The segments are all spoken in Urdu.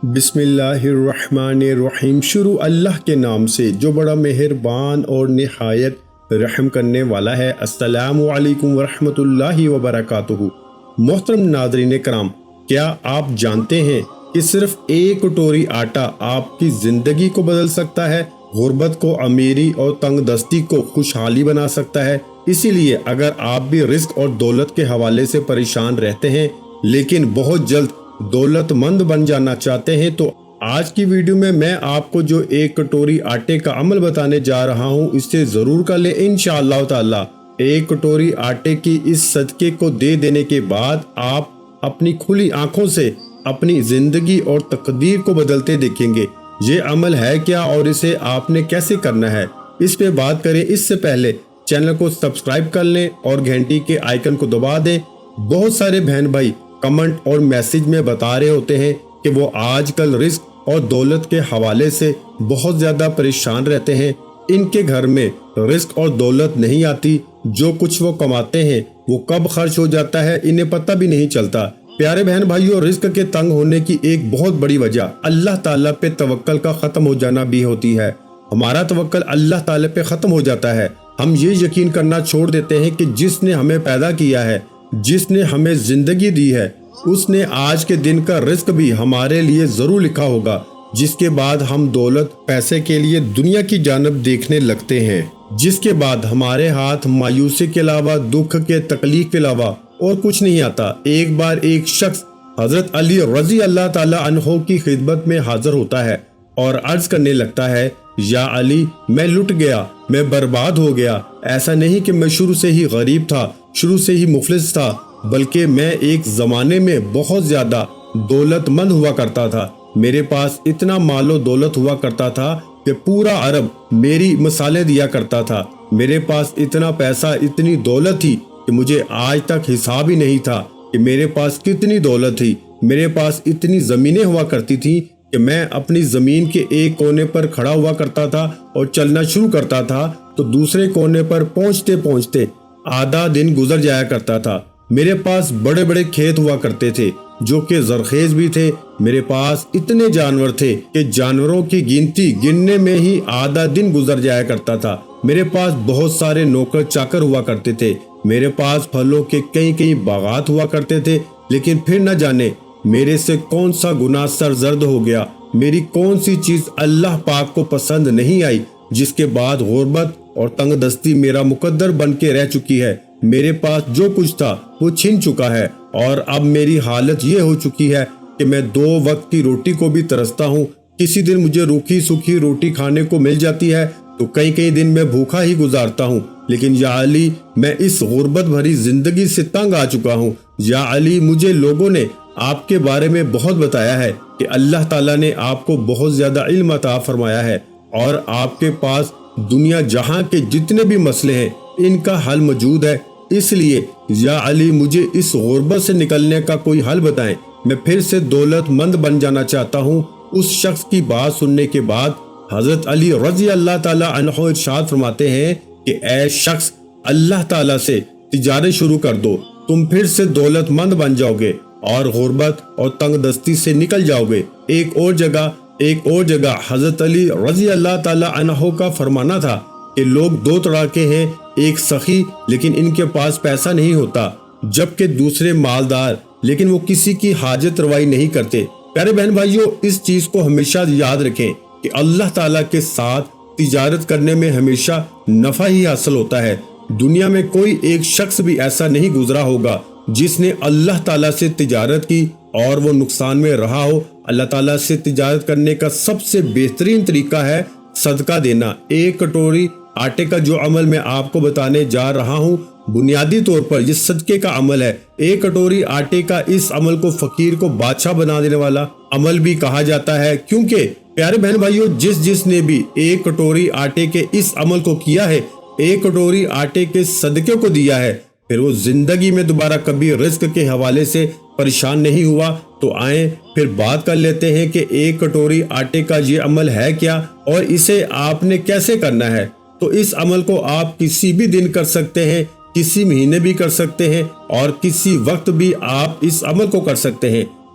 بسم اللہ الرحمن الرحیم۔ شروع اللہ کے نام سے جو بڑا مہربان اور نہایت رحم کرنے والا ہے۔ السلام علیکم ورحمۃ اللہ وبرکاتہ۔ محترم ناظرین کرام، کیا آپ جانتے ہیں کہ صرف ایک کٹوری آٹا آپ کی زندگی کو بدل سکتا ہے، غربت کو امیری اور تنگ دستی کو خوشحالی بنا سکتا ہے؟ اسی لیے اگر آپ بھی رزق اور دولت کے حوالے سے پریشان رہتے ہیں لیکن بہت جلد دولت مند بن جانا چاہتے ہیں، تو آج کی ویڈیو میں آپ کو جو ایک کٹوری آٹے کا عمل بتانے جا رہا ہوں، اس سے ضرور کر لیں انشاءاللہ تعالی۔ ایک کٹوری آٹے کی اس صدقے کو دے دینے کے بعد آپ اپنی کھلی آنکھوں سے اپنی زندگی اور تقدیر کو بدلتے دیکھیں گے۔ یہ عمل ہے کیا اور اسے آپ نے کیسے کرنا ہے، اس پہ بات کریں۔ اس سے پہلے چینل کو سبسکرائب کر لیں اور گھنٹی کے آئیکن کو دبا دیں۔ بہت سارے بہن بھائی کمنٹ اور میسج میں بتا رہے ہوتے ہیں کہ وہ آج کل رزق اور دولت کے حوالے سے بہت زیادہ پریشان رہتے ہیں، ان کے گھر میں رزق اور دولت نہیں آتی، جو کچھ وہ کماتے ہیں وہ کب خرچ ہو جاتا ہے انہیں پتہ بھی نہیں چلتا۔ پیارے بہن بھائیوں، رزق کے تنگ ہونے کی ایک بہت بڑی وجہ اللہ تعالیٰ پہ توکل کا ختم ہو جانا بھی ہوتی ہے۔ ہمارا توکل اللہ تعالیٰ پہ ختم ہو جاتا ہے، ہم یہ یقین کرنا چھوڑ دیتے ہیں کہ جس نے ہمیں پیدا کیا ہے، جس نے ہمیں زندگی دی ہے، اس نے آج کے دن کا رزق بھی ہمارے لیے ضرور لکھا ہوگا، جس کے بعد ہم دولت پیسے کے لیے دنیا کی جانب دیکھنے لگتے ہیں، جس کے بعد ہمارے ہاتھ مایوسی کے علاوہ، دکھ کے، تکلیف کے علاوہ اور کچھ نہیں آتا۔ ایک بار ایک شخص حضرت علی رضی اللہ تعالی عنہ کی خدمت میں حاضر ہوتا ہے اور عرض کرنے لگتا ہے، یا علی، میں لٹ گیا، میں برباد ہو گیا۔ ایسا نہیں کہ میں شروع سے ہی غریب تھا، شروع سے ہی مفلس تھا، بلکہ میں ایک زمانے میں بہت زیادہ دولت مند ہوا کرتا تھا۔ میرے پاس اتنا مال و دولت ہوا کرتا تھا کہ پورا عرب میری مثالیں دیا کرتا تھا۔ میرے پاس اتنا پیسہ، اتنی دولت تھی کہ مجھے آج تک حساب ہی نہیں تھا کہ میرے پاس کتنی دولت تھی۔ میرے پاس اتنی زمینیں ہوا کرتی تھی کہ میں اپنی زمین کے ایک کونے پر کھڑا ہوا کرتا تھا اور چلنا شروع کرتا تھا تو دوسرے کونے پر پہنچتے پہنچتے آدھا دن گزر جایا کرتا تھا۔ میرے پاس بڑے بڑے کھیت ہوا کرتے تھے جو کہ زرخیز بھی تھے۔ میرے پاس اتنے جانور تھے کہ جانوروں کی گنتی گننے میں ہی آدھا دن گزر جایا کرتا تھا۔ میرے پاس بہت سارے نوکر چاکر ہوا کرتے تھے۔ میرے پاس پھلوں کے کئی باغات ہوا کرتے تھے، لیکن پھر نہ جانے میرے سے کون سا گناہ سرزد ہو گیا، میری کون سی چیز اللہ پاک کو پسند نہیں آئی، جس کے بعد غربت اور تنگ دستی میرا مقدر بن کے رہ چکی ہے۔ میرے پاس جو کچھ تھا وہ چھن چکا ہے اور اب میری حالت یہ ہو چکی ہے کہ میں 2 وقت کی روٹی کو بھی ترستا ہوں۔ کسی دن مجھے روکھی سوکھی روٹی کھانے کو مل جاتی ہے تو کئی دن میں بھوکا ہی گزارتا ہوں، لیکن یا علی، میں اس غربت بھری زندگی سے تنگ آ چکا ہوں۔ یا علی، مجھے لوگوں نے آپ کے بارے میں بہت بتایا ہے کہ اللہ تعالیٰ نے آپ کو بہت زیادہ علم عطا فرمایا ہے اور آپ کے پاس دنیا جہاں کے جتنے بھی مسئلے ہیں ان کا حل موجود ہے۔ اس لیے یا علی، مجھے اس غربت سے نکلنے کا کوئی حل بتائیں، میں پھر سے دولت مند بن جانا چاہتا ہوں۔ اس شخص کی بات سننے کے بعد حضرت علی رضی اللہ تعالی عنہ ارشاد فرماتے ہیں کہ اے شخص، اللہ تعالیٰ سے تجارت شروع کر دو، تم پھر سے دولت مند بن جاؤ گے اور غربت اور تنگ دستی سے نکل جاؤ گے۔ ایک اور جگہ حضرت علی رضی اللہ تعالی عنہ کا فرمانا تھا کہ لوگ 2 طرح کے ہیں، ایک سخی لیکن ان کے پاس پیسہ نہیں ہوتا، جبکہ دوسرے مالدار لیکن وہ کسی کی حاجت روائی نہیں کرتے۔ پیارے بہن بھائیوں، اس چیز کو ہمیشہ یاد رکھیں کہ اللہ تعالیٰ کے ساتھ تجارت کرنے میں ہمیشہ نفع ہی حاصل ہوتا ہے۔ دنیا میں کوئی ایک شخص بھی ایسا نہیں گزرا ہوگا جس نے اللہ تعالیٰ سے تجارت کی اور وہ نقصان میں رہا ہو۔ اللہ تعالیٰ سے تجارت کرنے کا سب سے بہترین طریقہ ہے صدقہ دینا۔ ایک کٹوری آٹے کا جو عمل میں آپ کو بتانے جا رہا ہوں، بنیادی طور پر یہ صدقے کا عمل ہے۔ ایک کٹوری آٹے کا اس عمل کو فقیر کو بادشاہ بنا دینے والا عمل بھی کہا جاتا ہے، کیونکہ پیارے بہن بھائیوں، جس نے بھی ایک کٹوری آٹے کے اس عمل کو کیا ہے، ایک کٹوری آٹے کے صدقے کو دیا ہے، پھر وہ زندگی میں دوبارہ کبھی رزق کے حوالے سے پریشان نہیں ہوا۔ تو آئیں پھر بات کر لیتے ہیں کہ ایک کٹوری آٹے کا یہ عمل ہے کیا اور اسے آپ نے کیسے کرنا ہے۔ تو اس عمل کو آپ کسی بھی دن کر سکتے ہیں، کسی مہینے بھی کر سکتے ہیں اور کسی وقت بھی آپ اس عمل کو کر سکتے ہیں۔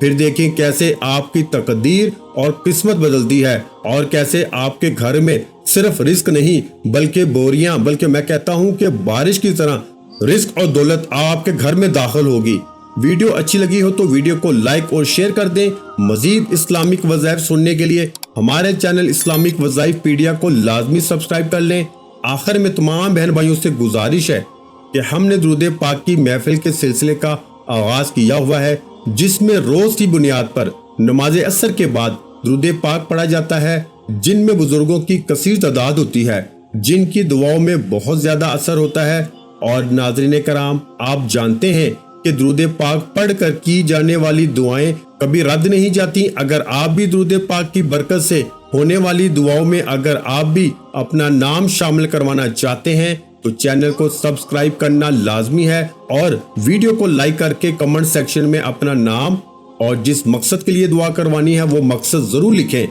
پھر دیکھیں کیسے آپ کی تقدیر اور قسمت بدلتی ہے اور کیسے آپ کے گھر میں صرف رزق نہیں بلکہ بوریاں، بلکہ میں کہتا ہوں کہ بارش کی طرح رزق اور دولت آپ کے گھر میں داخل ہوگی۔ ویڈیو اچھی لگی ہو تو ویڈیو کو لائک اور شیئر کر دیں۔ مزید اسلامک وظائف سننے کے لیے ہمارے چینل اسلامک وظائف پیڈیا کو لازمی سبسکرائب کر لیں۔ آخر میں تمام بہن بھائیوں سے گزارش ہے کہ ہم نے درود پاک کی محفل کے سلسلے کا آغاز کیا ہوا ہے، جس میں روز کی بنیاد پر نماز عصر کے بعد درود پاک پڑھا جاتا ہے، جن میں بزرگوں کی کثیر تعداد ہوتی ہے، جن کی دعاؤں میں بہت زیادہ اثر ہوتا ہے۔ اور ناظرین کرام، آپ جانتے ہیں کہ درود پاک پڑھ کر کی جانے والی دعائیں کبھی رد نہیں جاتی۔ اگر آپ بھی درود پاک کی برکت سے ہونے والی دعاؤں میں اگر آپ بھی اپنا نام شامل کروانا چاہتے ہیں تو چینل کو سبسکرائب کرنا لازمی ہے اور ویڈیو کو لائک کر کے کمنٹ سیکشن میں اپنا نام اور جس مقصد کے لیے دعا کروانی ہے وہ مقصد ضرور لکھیں،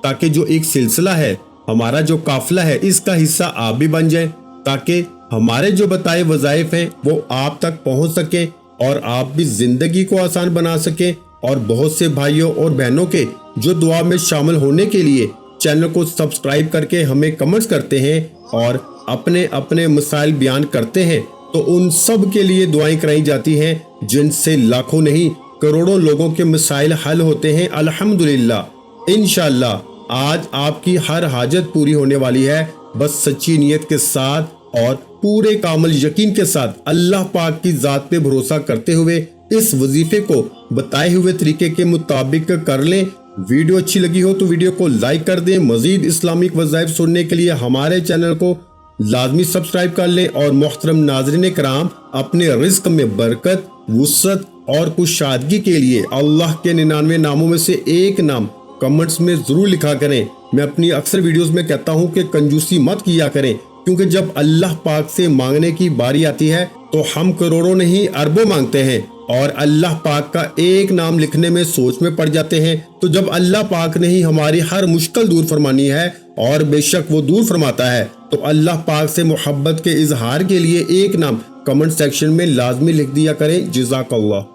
تاکہ جو ایک سلسلہ ہے، ہمارا جو قافلہ ہے، اس کا حصہ آپ بھی بن جائیں، تاکہ ہمارے جو بتائے وظائف ہیں وہ آپ تک پہنچ سکیں اور آپ بھی زندگی کو آسان بنا سکیں۔ اور بہت سے بھائیوں اور بہنوں کے جو دعا میں شامل ہونے کے لیے چینل کو سبسکرائب کر کے ہمیں کمنٹس کرتے ہیں اور اپنے اپنے مسائل بیان کرتے ہیں، تو ان سب کے لیے دعائیں کرائی جاتی ہیں، جن سے لاکھوں نہیں کروڑوں لوگوں کے مسائل حل ہوتے ہیں الحمدللہ۔ انشاءاللہ آج آپ کی ہر حاجت پوری ہونے والی ہے، بس سچی نیت کے ساتھ اور پورے کامل یقین کے ساتھ اللہ پاک کی ذات پہ بھروسہ کرتے ہوئے اس وظیفے کو بتائے ہوئے طریقے کے مطابق کر لیں۔ ویڈیو اچھی لگی ہو تو ویڈیو کو لائک کر دیں۔ مزید اسلامک وظائف سننے کے لیے ہمارے چینل کو لازمی سبسکرائب کر لیں۔ اور محترم ناظرین کرام، اپنے رزق میں برکت، وسعت اور کشادگی کے لیے اللہ کے 99 ناموں میں سے ایک نام کمنٹس میں ضرور لکھا کریں۔ میں اپنی اکثر ویڈیوز میں کہتا ہوں کہ کنجوسی مت کیا کریں، کیونکہ جب اللہ پاک سے مانگنے کی باری آتی ہے تو ہم کروڑوں نہیں اربوں مانگتے ہیں اور اللہ پاک کا ایک نام لکھنے میں سوچ میں پڑ جاتے ہیں۔ تو جب اللہ پاک نے ہی ہماری ہر مشکل دور فرمانی ہے، اور بے شک وہ دور فرماتا ہے، تو اللہ پاک سے محبت کے اظہار کے لیے ایک نام کمنٹ سیکشن میں لازمی لکھ دیا کریں۔ جزاک اللہ۔